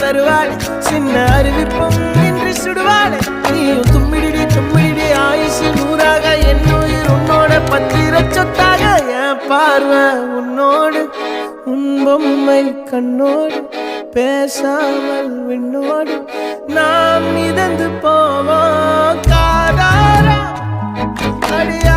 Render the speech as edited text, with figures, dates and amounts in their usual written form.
தருவாள் சின்ன அறிவிப்பும் இன்றி சுடுவாள் நீயும் தும்மிடி தும்மிடி ஆயுசு நூறாக என் உயிர் உன்னோட பத்திர சொத்தாக என் பார்வை உன்னோடு உன் பொம்மை கண்ணோடு பேசாமல் விண்ணோடு நாம் மிதந்து போவோம் காதாரா அடியா